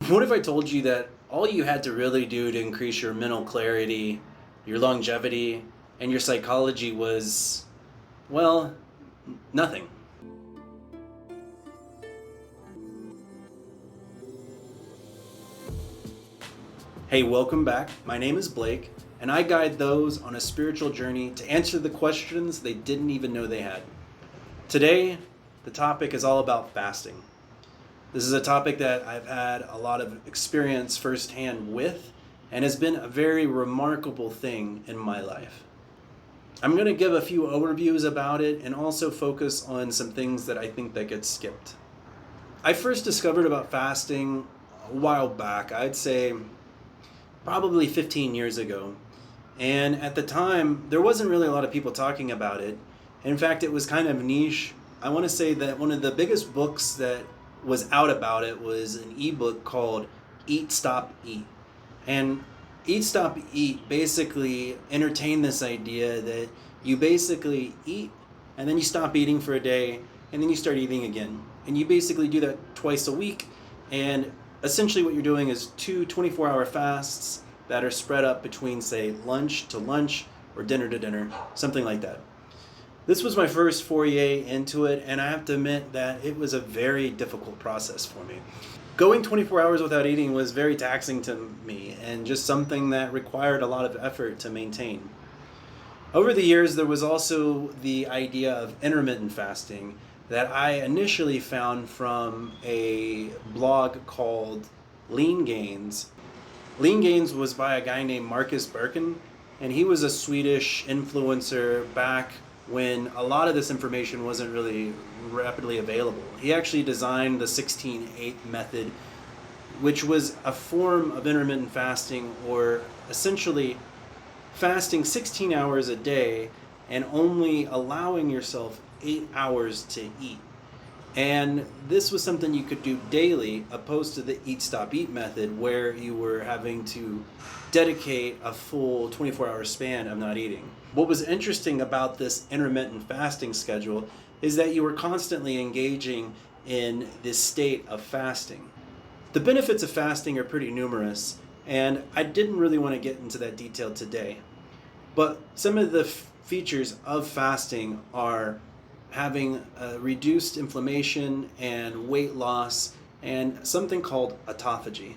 What if I told you that all you had to really do to increase your mental clarity, your longevity, and your psychology was, well, nothing? Hey, welcome back. My name is Blake, and I guide those on a spiritual journey to answer the questions they didn't even know they had. Today, the topic is all about fasting. This is a topic that I've had a lot of experience firsthand with, and has been a very remarkable thing in my life. I'm going to give a few overviews about it and also focus on some things that I think that get skipped. I first discovered about fasting a while back, I'd say probably 15 years ago. And at the time, there wasn't really a lot of people talking about it. In fact, it was kind of niche. I want to say that one of the biggest books that was out about it was an ebook called Eat, Stop, Eat. And Eat, Stop, Eat basically entertained this idea that you basically eat and then you stop eating for a day and then you start eating again. And you basically do that twice a week. And essentially what you're doing is two 24-hour fasts that are spread up between, say, lunch to lunch or dinner to dinner, something like that. This was my first foray into it, and I have to admit that it was a very difficult process for me. Going 24 hours without eating was very taxing to me and just something that required a lot of effort to maintain. Over the years, there was also the idea of intermittent fasting that I initially found from a blog called Lean Gains. Lean Gains was by a guy named Marcus Birkin, and he was a Swedish influencer back when a lot of this information wasn't really rapidly available. He actually designed the 16-8 method, which was a form of intermittent fasting, or essentially fasting 16 hours a day and only allowing yourself 8 hours to eat. And this was something you could do daily, opposed to the Eat, Stop, Eat method, where you were having to dedicate a full 24-hour span of not eating. What was interesting about this intermittent fasting schedule is that you were constantly engaging in this state of fasting. The benefits of fasting are pretty numerous, and I didn't really want to get into that detail today. But some of the features of fasting are having reduced inflammation and weight loss, and something called autophagy.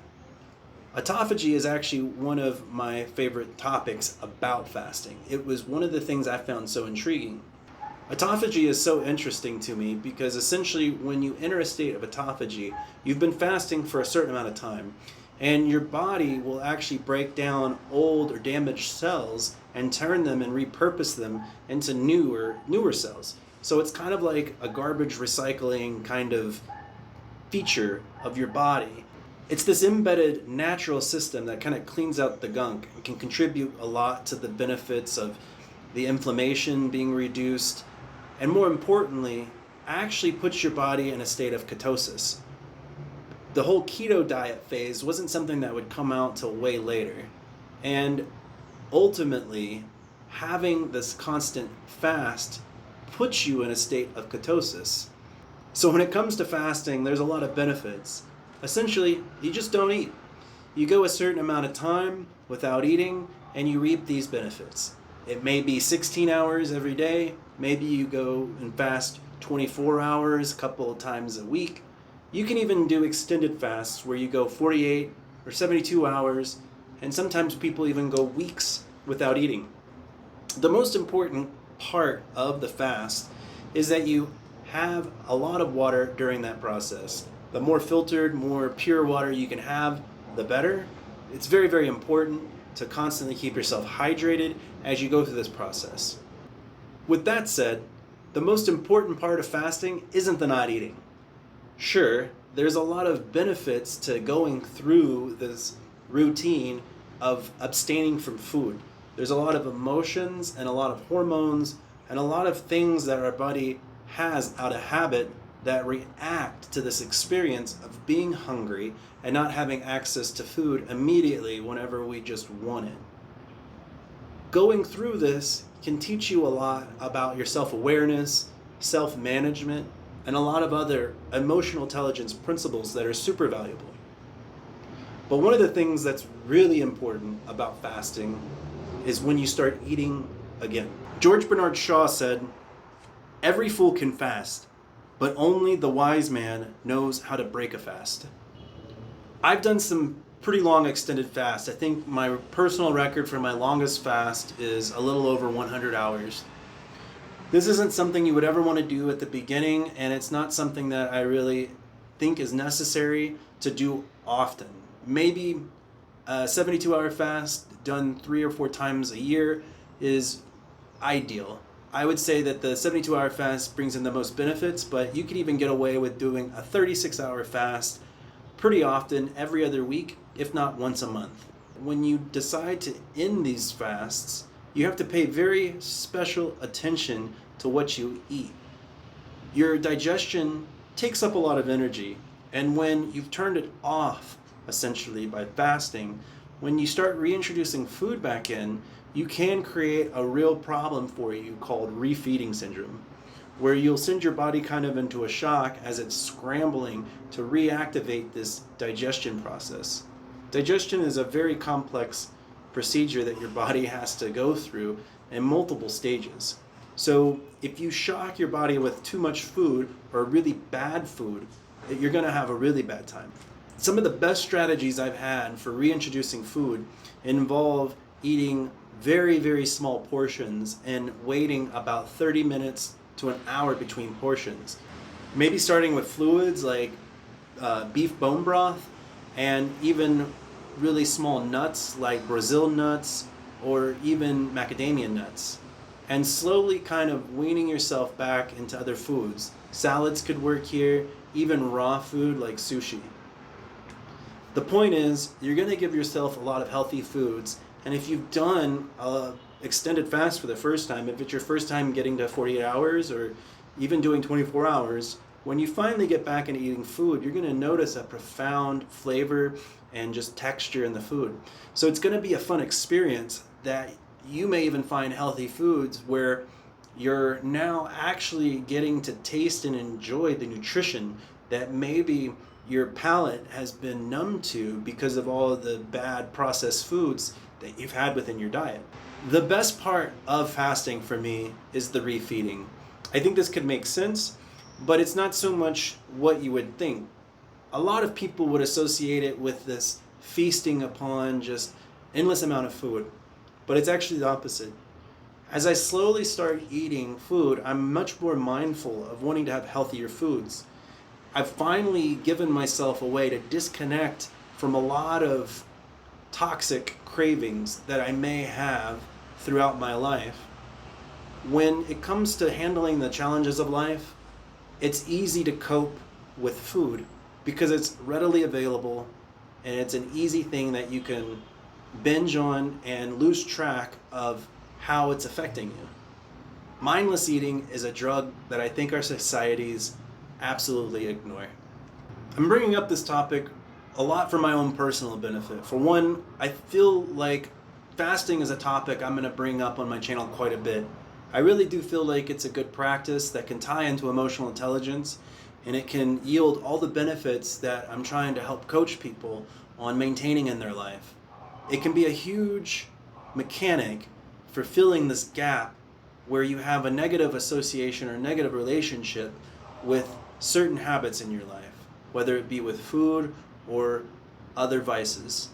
Autophagy is actually one of my favorite topics about fasting. It was one of the things I found so intriguing. Autophagy is so interesting to me because essentially when you enter a state of autophagy, you've been fasting for a certain amount of time, and your body will actually break down old or damaged cells and turn them and repurpose them into newer cells. So it's kind of like a garbage recycling kind of feature of your body. It's this embedded natural system that kind of cleans out the gunk and can contribute a lot to the benefits of the inflammation being reduced, and more importantly, actually puts your body in a state of ketosis. The whole keto diet phase wasn't something that would come out till way later. And ultimately, having this constant fast puts you in a state of ketosis. So when it comes to fasting, there's a lot of benefits. Essentially, you just don't eat. You go a certain amount of time without eating, and you reap these benefits. It may be 16 hours every day. Maybe you go and fast 24 hours a couple of times a week. You can even do extended fasts where you go 48 or 72 hours, and sometimes people even go weeks without eating. The most important part of the fast is that you have a lot of water during that process. The more filtered, more pure water you can have, the better. It's very, very important to constantly keep yourself hydrated as you go through this process. With that said, the most important part of fasting isn't the not eating. Sure, there's a lot of benefits to going through this routine of abstaining from food. There's a lot of emotions and a lot of hormones and a lot of things that our body has out of habit that react to this experience of being hungry and not having access to food immediately whenever we just want it. Going through this can teach you a lot about your self-awareness, self-management, and a lot of other emotional intelligence principles that are super valuable. But one of the things that's really important about fasting is when you start eating again. George Bernard Shaw said, "Every fool can fast, but only the wise man knows how to break a fast." I've done some pretty long extended fasts. I think my personal record for my longest fast is a little over 100 hours. This isn't something you would ever want to do at the beginning, and it's not something that I really think is necessary to do often. Maybe a 72-hour fast done 3 or 4 times a year is ideal. I would say that the 72-hour fast brings in the most benefits, but you could even get away with doing a 36-hour fast pretty often, every other week, if not once a month. When you decide to end these fasts, you have to pay very special attention to what you eat. Your digestion takes up a lot of energy, and when you've turned it off, essentially by fasting, when you start reintroducing food back in, you can create a real problem for you called refeeding syndrome, where you'll send your body kind of into a shock as it's scrambling to reactivate this digestion process. Digestion is a very complex procedure that your body has to go through in multiple stages. So if you shock your body with too much food or really bad food, you're going to have a really bad time. Some of the best strategies I've had for reintroducing food involve eating very, very small portions and waiting about 30 minutes to an hour between portions. Maybe starting with fluids like beef bone broth, and even really small nuts like Brazil nuts or even macadamia nuts, and slowly kind of weaning yourself back into other foods. Salads could work here, even raw food like sushi. The point is, you're going to give yourself a lot of healthy foods, and if you've done a extended fast for the first time, if it's your first time getting to 48 hours or even doing 24 hours, when you finally get back into eating food, you're going to notice a profound flavor and just texture in the food. So it's going to be a fun experience that you may even find healthy foods where you're now actually getting to taste and enjoy the nutrition that maybe your palate has been numb to because of all of the bad processed foods that you've had within your diet. The best part of fasting for me is the refeeding. I think this could make sense, but it's not so much what you would think. A lot of people would associate it with this feasting upon just endless amount of food, but it's actually the opposite. As I slowly start eating food, I'm much more mindful of wanting to have healthier foods. I've finally given myself a way to disconnect from a lot of toxic cravings that I may have throughout my life. When it comes to handling the challenges of life, it's easy to cope with food because it's readily available and it's an easy thing that you can binge on and lose track of how it's affecting you. Mindless eating is a drug that I think our societies absolutely ignore. I'm bringing up this topic a lot for my own personal benefit. For one, I feel like fasting is a topic I'm going to bring up on my channel quite a bit. I really do feel like it's a good practice that can tie into emotional intelligence, and it can yield all the benefits that I'm trying to help coach people on maintaining in their life. It can be a huge mechanic for filling this gap where you have a negative association or negative relationship with certain habits in your life, whether it be with food or other vices.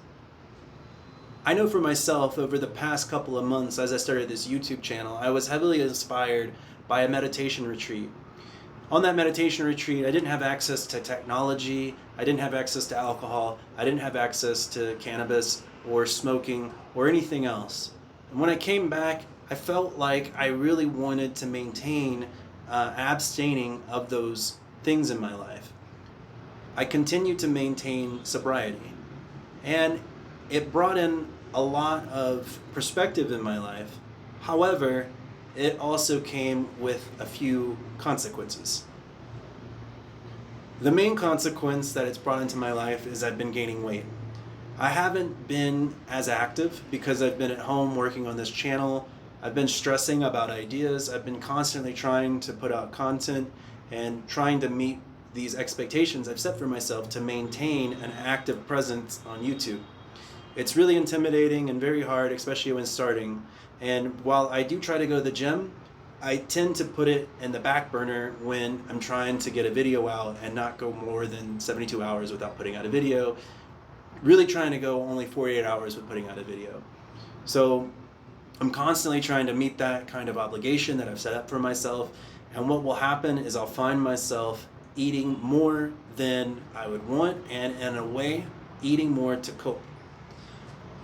I know for myself, over the past couple of months as I started this YouTube channel, I was heavily inspired by a meditation retreat. On that meditation retreat, I didn't have access to technology, I didn't have access to alcohol, I didn't have access to cannabis or smoking or anything else. And when I came back, I felt like I really wanted to maintain abstaining of those things in my life. I continued to maintain sobriety, and it brought in a lot of perspective in my life. However, it also came with a few consequences. The main consequence that it's brought into my life is I've been gaining weight. I haven't been as active because I've been at home working on this channel. I've been stressing about ideas. I've been constantly trying to put out content and trying to meet these expectations I've set for myself to maintain an active presence on YouTube. It's really intimidating and very hard, especially when starting. And while I do try to go to the gym, I tend to put it in the back burner when I'm trying to get a video out and not go more than 72 hours without putting out a video. Really trying to go only 48 hours with putting out a video. So I'm constantly trying to meet that kind of obligation that I've set up for myself. And what will happen is I'll find myself eating more than I would want, and in a way, eating more to cope.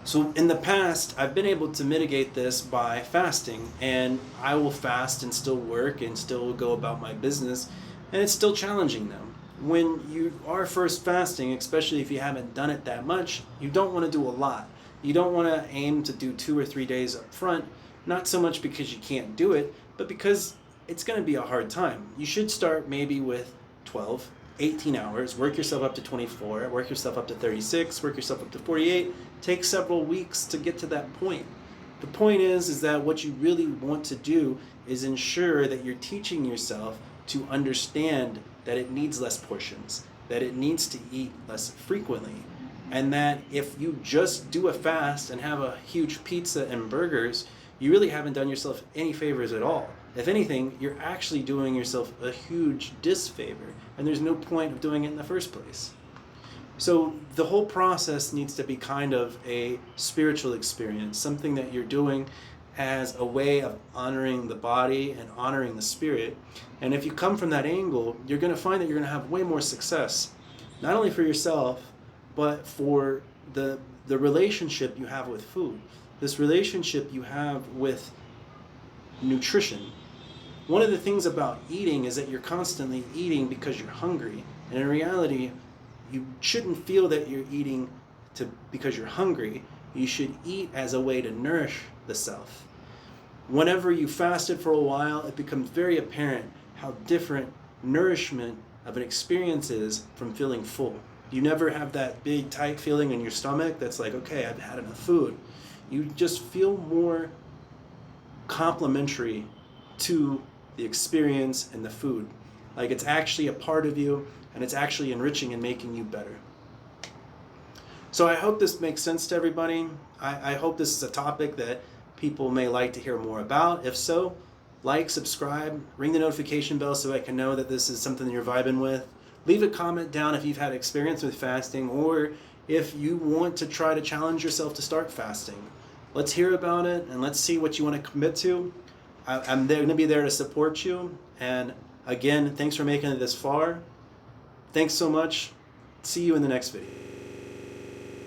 So in the past, I've been able to mitigate this by fasting, and I will fast and still work and still go about my business, and it's still challenging though. When you are first fasting, especially if you haven't done it that much, you don't want to do a lot. You don't want to aim to do 2 or 3 days up front, not so much because you can't do it, but because it's going to be a hard time. You should start maybe with 12, 18 hours, work yourself up to 24, work yourself up to 36, work yourself up to 48, take several weeks to get to that point. The point is that what you really want to do is ensure that you're teaching yourself to understand that it needs less portions, that it needs to eat less frequently, and that if you just do a fast and have a huge pizza and burgers, you really haven't done yourself any favors at all. If anything, you're actually doing yourself a huge disfavor, and there's no point of doing it in the first place. So the whole process needs to be kind of a spiritual experience, something that you're doing as a way of honoring the body and honoring the spirit. And if you come from that angle, you're going to find that you're going to have way more success, not only for yourself, but for the relationship you have with food, this relationship you have with nutrition. One of the things about eating is that you're constantly eating because you're hungry. And in reality, you shouldn't feel that you're eating because you're hungry. You should eat as a way to nourish the self. Whenever you fasted for a while, it becomes very apparent how different nourishment of an experience is from feeling full. You never have that big tight feeling in your stomach that's like, okay, I've had enough food. You just feel more complementary to the experience and the food. Like it's actually a part of you, and it's actually enriching and making you better. So I hope this makes sense to everybody. I hope this is a topic that people may like to hear more about. If so, like, subscribe, ring the notification bell so I can know that this is something that you're vibing with. Leave a comment down if you've had experience with fasting, or if you want to try to challenge yourself to start fasting. Let's hear about it, and let's see what you want to commit to. I'm going to be there to support you. And again, thanks for making it this far. Thanks so much. See you in the next video.